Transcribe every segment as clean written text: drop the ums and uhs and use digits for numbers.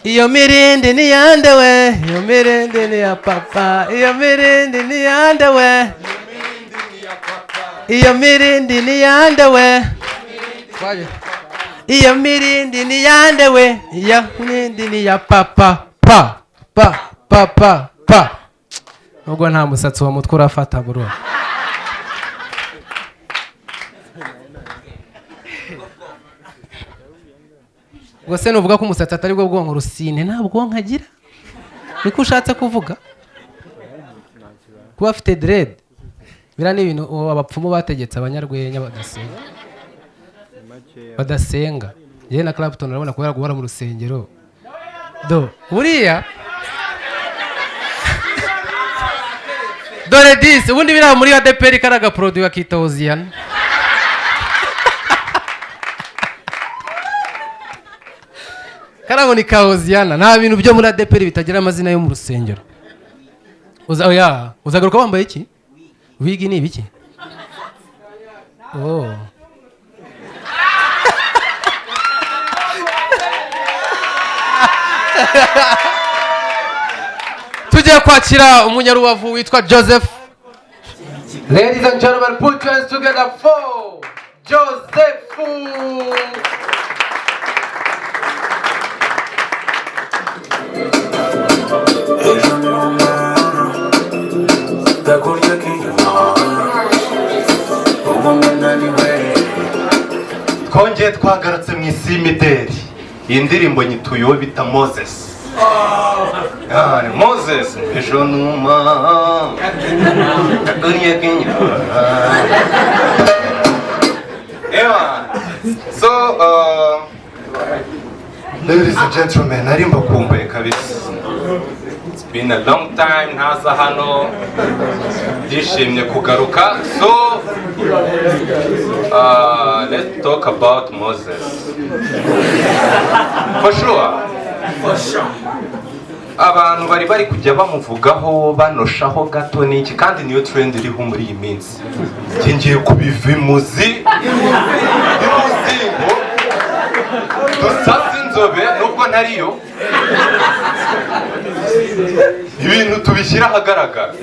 iyo mirindi ni yande we, iyo mirindi ni ya papa, iyo mirindi ni yande we, iyo mirindi ni yande we, iyo mirindi ni yande we, iyo mirindi ni ya papa, pa pa pa pa pa. Nubwo nta musatsi wa mutwe urafata bro. Wase nuvuga ko umusatsi atari bwo bwonko rusine nta bwonko agira. Niko ushatse kuvuga? Kuba afite dread. Bira ni ibintu abapfumu bategetse abanyarwenya badasenga. Badasenga. Yewe na Clapton urabona ko yaragubara mu rusengero. Do, buriya dore this ubundi bira muri ADPR karaga produit akita Oziana. Karango ni ka Oziana nta bintu byo muri ADPR bitagira amazina yo mu rusengero. Uzagaruka wambaye iki? Wigi ni ibiki? Oh. Tujye kwakira umunyarubavu witwa Joseph. Ladies and gentlemen, put your hands together for Joseph. Twongeye twagarutse mu isi y'imideli. Iyi ndirimbo nyituyeho bita MOZESI. MOZESI ejo numa duniya Kenya. So ladies and gentlemen, nari mbakumbuye kabisa. It's been a long time ntaza hano. Ndishimye kugaruka. So let's talk about MOZESI. For sure. Abantu bari kujya bamuvugaho banoshaho gato niki kandi niyo trend iriho muri iyi minsi. Ngiye kubiva imuzi. Dusasa inzobe nubwo ntariyo. Ibintu tubishyira ahagaragara.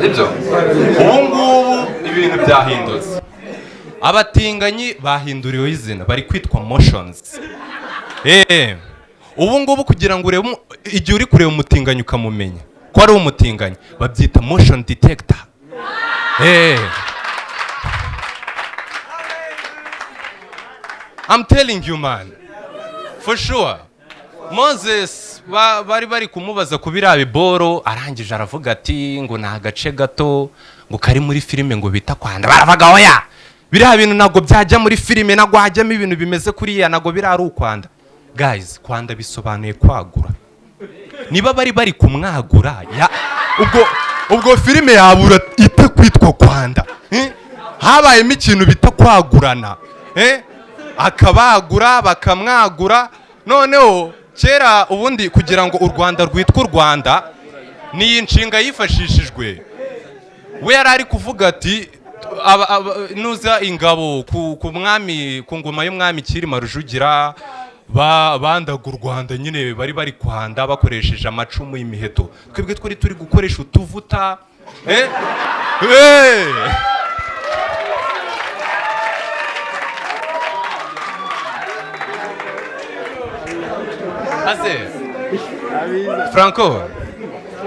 Ibyo. Ubu ngubu ibintu byahindutse. Abatinganyi bahinduriwe izina bari kwitwa motions. Ubu ngubu kugira ngo urebe igihe uri kureba umutinganyi ukamumenya ko ari umutinganyi babyita motion detector. I'm telling you man, for sure. Moses bari kumubaza kubira biboro arangije aravuga ati ngo na gace gato ngo kari muri filime ngo bita kwanda baravuga oya biriya bintu nago byajya muri filime nago hajyamo ibintu bimeze kuriya nago birari ukwanda. Guys, kwanda bisobanuye kwagura. Niba bari kumwagura ya ubwo filime yabura ite kwitwa kwanda. Habayemo ikintu bita kwagurana. Akabagura bakamwagura. Noneho kera ubundi kugira ngo u Rwanda rwitwa u Rwanda ni inshinga yifashishijwe. We yarari kuvuga ati nuza ingabo ku mwami ku ngoma y'umwami Kirima Rujugira bandaga u Rwanda nyine bari kwanda bakoresheje amacumu y'imiheto. Twebwe twari turi gukoresha utuvuta. Aze Franco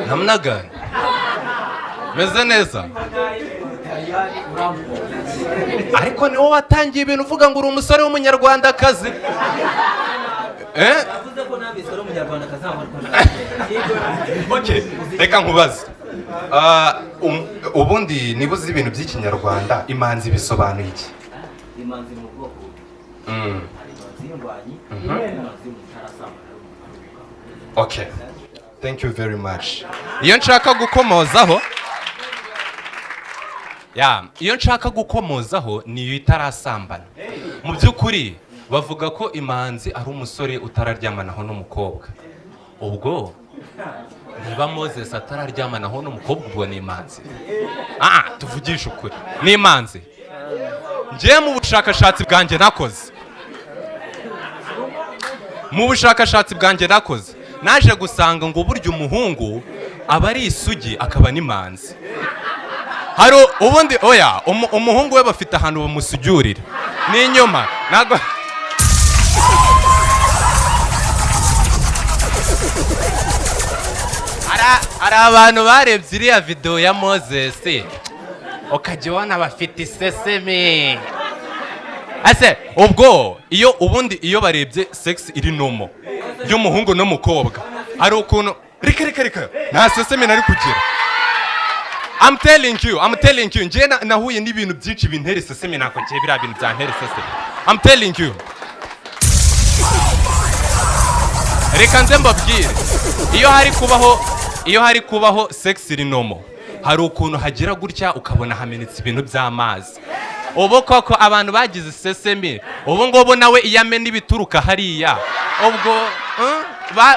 namnaga meze neza ariko ni wowe watangiye ibintu uvuga ngo uri umusore w'umunyarwandakazi. Okay, reka nkubaze. Ubundi nibuze ibintu by'ikinyarwanda imanzi bisobanuye iki? Imanzi mu bwoko. Okay, thank you very much. Iyo nshaka gukomozaho niyo itarasambana. Mu by'ukuri bavuga ko imanzi ari umusore utararyamanaho n'umukobwa. Ubwo niba MOZESI atararyamanaho n'umukobwa ubwo ni imanzi. Tuvugisha ukuri. Ni imanzi. Ngiye mu bushakashatsi bwanjye nakoze. mu bushakashatsi bwanjye nakoze naje gusanga ngo burya umuhungu aba ari isugi akaba n'imanzi. Hari ubundi oya umuhungu we bafite ahantu bamusujurira n'inyuma nago hari abantu barebye iriya video ya MOZESI ukajya ubona bafite isesemi. Ase ubwo iyo barebye sex iri nomo y'umuhungu n'umukobwa hari ukuntu reka nta sesemi nari kugira. I'm telling you nje nahuye n'ibintu byinshi bintera sesemi nako ngiye bira bintu byantera sesemi. I'm telling you. Reka nze mbabwire iyo hari kubaho sex iri nomo hari ukuntu hagira gutya ukabona hamenetse ibintu by'amazi. Ubu koko abantu bagize sesemi ubu ngobo nawe iyamena ibituruka hariya ubwo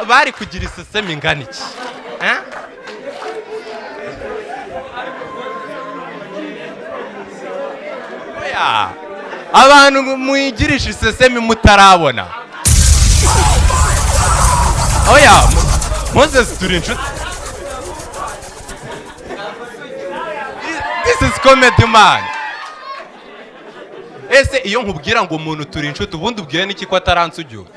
bari kugira isesemi ngana iki abantu muyigirisha isesemi mutarabona. Oya MOZESI turi inshuti. This is comedy man. Ese iyo nkubwira ngo umuntu turi inshuti ubundi ubwire n'iki ko ataransujura?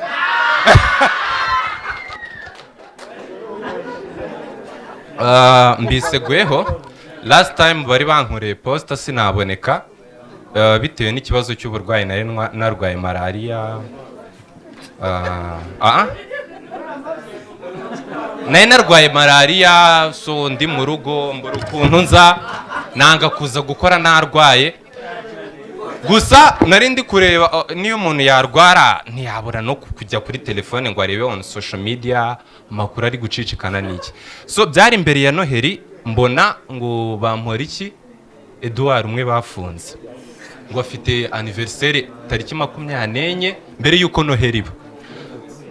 Mbiseguyeho last time bari bankoreye posta sinaboneka bitewe n'ikibazo cy'uburwayi nari narwaye malaria. Nari narwaye malaria so ndi mu rugo mbura ukuntu nza nanga kuza gukora narwaye. Gusa nari ndi kureba niyo umuntu yarwara ntiyabura no kujya kuri telefone ngo arebe on social media amakuru ari gucicikana n'iki. So byari imbere ya Noheri mbona ngo BAMPORIKI Edouard umwe bafunze ngo afite anniversaire tariki 24 mbere yuko Noheri iba.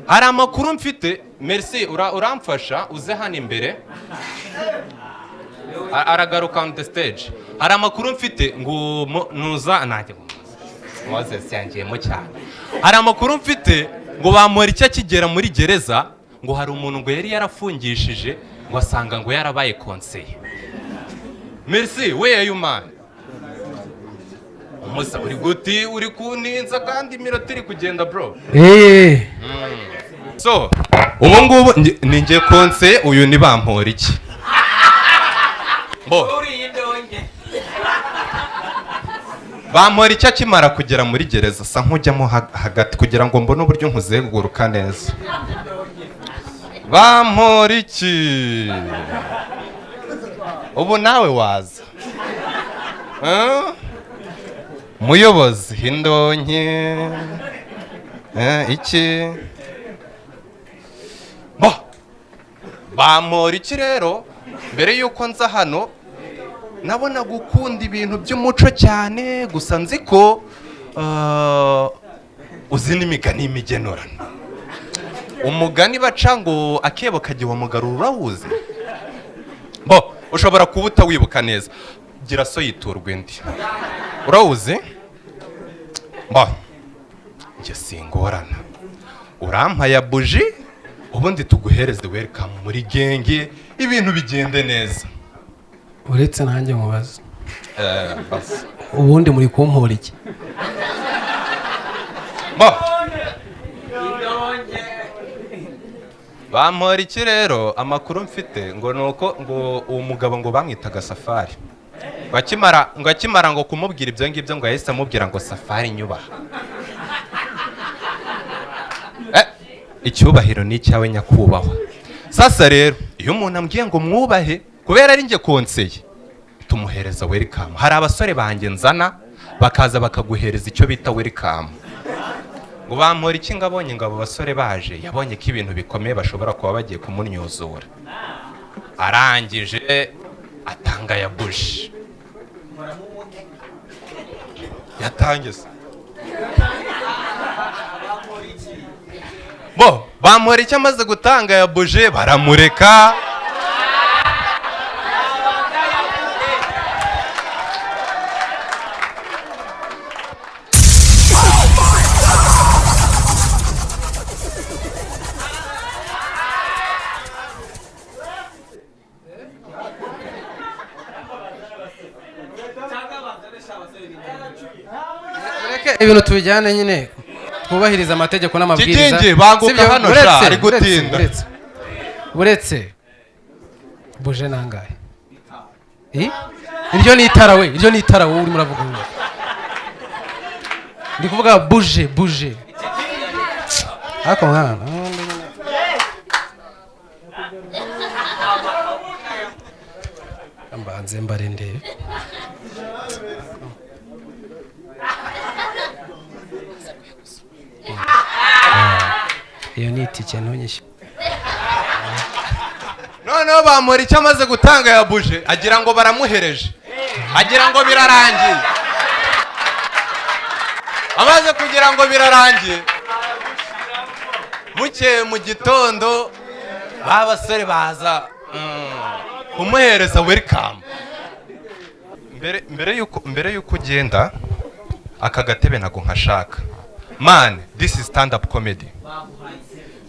Hari amakuru mfite merci uramfasha uze hano imbere aragaruka on the stage. Hari amakuru mfite ngo nuza nanjye MOZESI yangiyemo cyane. Hari amakuru mfite ngo BAMPORIKI akigera muri gereza ngo hari umuntu ngo yari yarafungishije ngo asanga ngo yarabaye conseiller. Merci where are you man? Umusa uri guti uri kuninza kandi iminota iri kugenda bro. So ubu ngubu ninjye conseiller uyu ni BAMPORIKI. BAMPORIKI akimara kugera muri gereza sa nkujyamo hagati kugira ngo mbone uburyo nkuzeguruka neza. BAMPORIKI ubu nawe waza muyobozi hindonke iki BAMPORIKI rero mbere yuko nza hano nabona gukunda ibintu by'umuco cyane gusa nzi ko uzi n'imigani y'imigenurano. Umugani baca ngo akebo kagiye mugarura urawuzi ushobora kuba utawibuka neza. Gira so yiturwe ndi urawuzi njye singorana urampaya buji ubundi tuguhereze welcome muri genge ibintu bigende neza. Uretse nanjye mubaza ubundi muri kumpora iki? BAMPORIKI rero amakuru mfite ngo nuko ngo uwo mugabo ngo bamwitaga Safari ngo akimara ngo kumubwira ibyo ngibyo ngo yahise amubwira ngo Safari nyubaha. Icyubahiro ni icyawe nyakubahwa. Sasa rero iyo umuntu ambwiye ngo mwubahe kubera ari njye konseye tumuhereza welcome. Hari abasore banjye nzana bakaza bakaguhereza icyo bita welcome. Ngo BAMPORIKI ngabonye ngabo basore baje yabonye ko ibintu bikomeye bashobora kuba bagiye kumunyuzura. Arangije atanga ya bush yatangiza BAMPORIKI amaze gutanga ya buje baramureka. Ureke ibintu tubijyane nyine twubahiriza amategeko n'amabwiriza. Kigingi banguka hano sha ari gutinda. Uretse buje nangaye. Iryo ni itara we, iryo ni itara wowe uri muravuga ngo. Ndi kuvuga buje. Ako mwana. Ambanze mbarende. Iyo ni itike ntunyishe. Noneho bamuri icyo amaze gutanga ya buje agira ngo baramuhereje, agira ngo birarangiye. Amaze kugira ngo birarangiye, buke mu gitondo abasore baza kumuhereza welcome. Mbere yuko ugenda aka gatebe ntago nkashaka. Man, this is stand up comedy.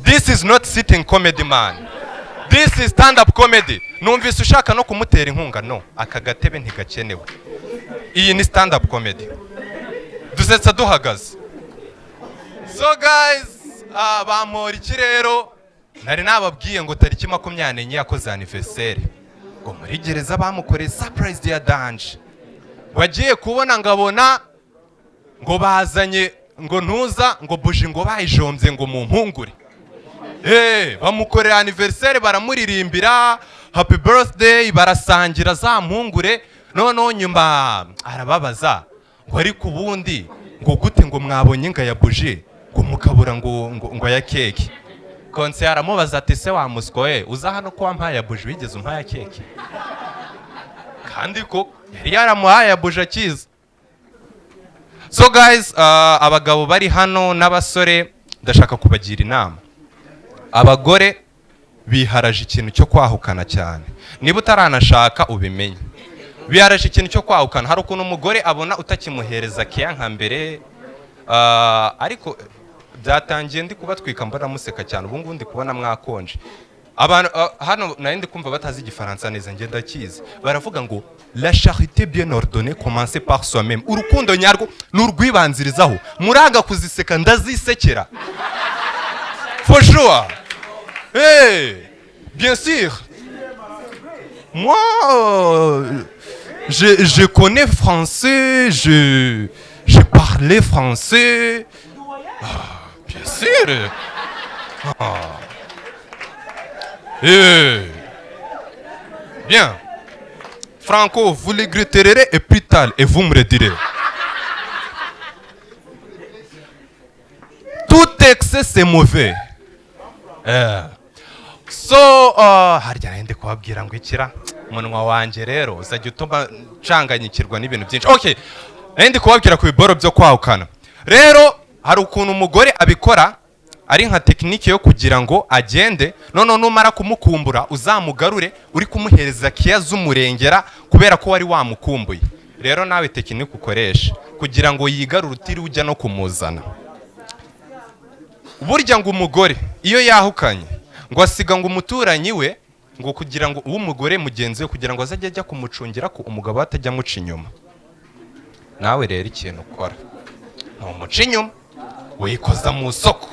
This is not sitting comedy, man. This is stand up comedy. Numvise ushaka no kumutera inkunga, no, aka gatebe ntigakenewe. Iyi ni stand up comedy. Dusetsa duhagaze. So guys, BAMPORIKI rero nari nababwiye ngo tariki 24 yakoze anniversaire. Ngo muri gereza bamukoreye surprise ya dance. Wagiye kubona ngabona ngo bazanye ngo ntuza ngo buji ngo bayijombye ngo mu mpungure. Bamukorera anniversaire baramuririmbira happy birthday barasangira za mpungure. Noneho nyuma arababaza ngo ari kubundi ngo gute ngo mwabonye nga ya buji ngo mukabura ngo ya keke. Konse aramubaza ati se wa muskoye uza hano ko wampaye ya buji wigeze umpaye keke? Kandi ko yari yaramuhaye ya buji akiza. So guys, abagabo bari hano n'abasore ndashaka kubagira inama. Abagore biharaje ikintu cyo kwahukana cyane. Niba utaranashaka ubimenye. Biharaje ikintu cyo kwahukana. Hari ukuntu umugore abona utakimuhereza kiya nka mbere, ariko byatangiye ndi kubatwika mbona museka cyane. Ubu ngubu ndi kubona mwakonje. Abantu hano narindi kumva batazi igifaransa neza nge ndakizi. Baravuga ngo la charité bien ordonnée commence par soi-même. Urukundo nyarwo n'urwibanzirizaho. Muraga kuziseka ndazisekera. For sure. Bien sûr. Moi, je connais français, je parlais français. Bien sûr. Bien. Franco, vous les regretterez et plus tard, et vous me redirez. Tout excès, c'est mauvais. So, harya nende kubabwira ngo ikira umunwa wanje rero uzajya utuma canganyikirwa n'ibintu byinshi. Okay, nende kubabwira ku biboro byo kwahukana. Rero hari ukuntu umugore abikora ari nka tekinike yo kugira ngo agende, none numara kumukumbura uzamugarure uri kumuhereza kiya z'umurengera kubera ko wari wamukumbuye. Rero nawe tekinike ukoresha kugira ngo yigarure utiri ujya no kumuzana. Burya ngo umugore iyo yahukanye ngo asiga ngo umuturanyi we ngo kugira ngo uw'umugore mugenzi we kugira ngo azajye ajya kumucungira ko umugabo atajya muca inyuma. Nawe rero ikintu ukora ntumuca inyuma, wikoza mu soko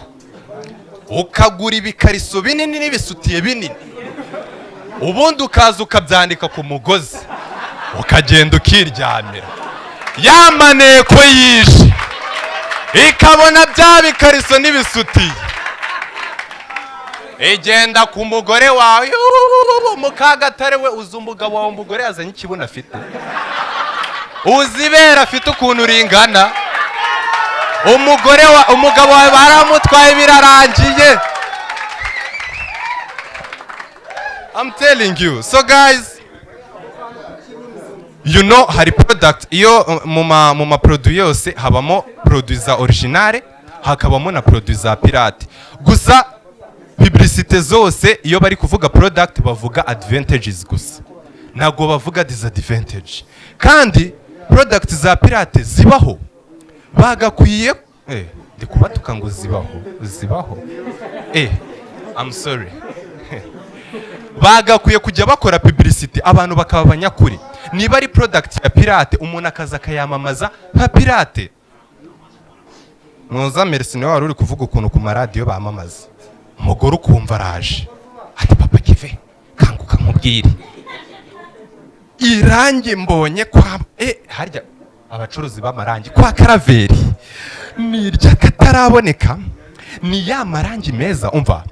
ukagura ibikariso binini n'ibisutiye binini, ubundi ukaza ukabyandika ku mugozi ukagenda ukiryamira. Yamane ko yishe ikabona bya bikariso n'ibisutiye, igenda ku mugore wawe mukagatare we. Uzi umugabo wawe umugore yazanye ikibuno afite, uzi Ibera afite ukuntu ringana. Umugabo wawe baramutwaye birarangiye. I'm telling you. So guys, you know hari product iyo mu ma produit yose habamo produit za originale hakabamo na produit za pirate. Gusa publicité zose iyo bari kuvuga product bavuga advantages gusa, ntago bavuga disadvantage. Kandi product za pirate zibaho, bagakwiye ndi kubatuka ngo zibaho. I'm sorry. Bagakwiye kujya bakora publicity abantu bakaba abanyakuri. niba ari product ya pirate umuntu akaza akayamamaza nka pirate. Muza Merci niwe wari uri kuvuga ukuntu ku maradiyo bamamaza, umugore ukumva araje ati papa Kive kanguka nkubwire irangi mbonye kwa harya abacuruzi b'amarangi kwa Karaveri nirya kataraboneka, ni ya marangi meza. Umva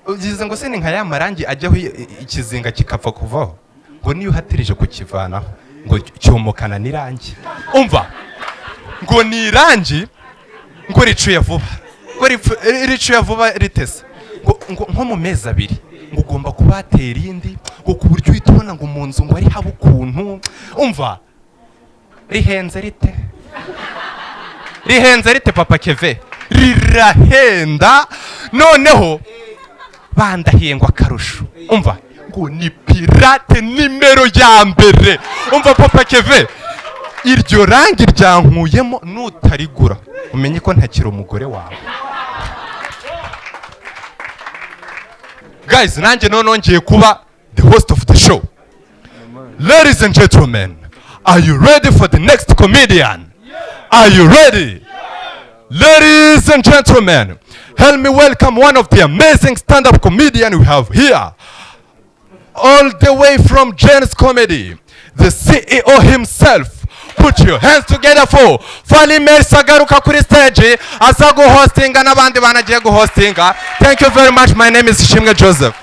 ugize ngo se ni nka ya marangi ajyaho ikizinga kikapfa kuvaho, ngo niyo uhatirije kukivanaho ngo cyomokana n'irangi. Umva ngo ni irangi ngo ricuye vuba, ngo ricuye vuba ritese ngo nko mu mezi abiri ngo ugomba kubatera irindi ngo ku buryo uhita ubona ngo mu nzu ngo ari haba ukuntu. Umva rihenze rite? Rihenze rite papa Keve? Rirahenda. Noneho bandahiye ngo akarusho. Umva ngo ni pirate nimero ya mbere. Umva papa Keve, iryo rangi ryankuyemo, nutarigura umenye ko ntakiri umugore wawe. Guys, nanjye nongeye kuba the host of the show. Ladies and gentlemen, are you ready for the next comedian? Are you ready? Ladies and gentlemen, help me welcome one of the amazing stand-up comedians we have here. All the way from Gen-zComedy, the CEO himself. Put your hands together for Falimel Sagaruka kuri stage aza guhostinga n'abandi banagiye guhostinga. Thank you very much. My name is Shimwe Joseph.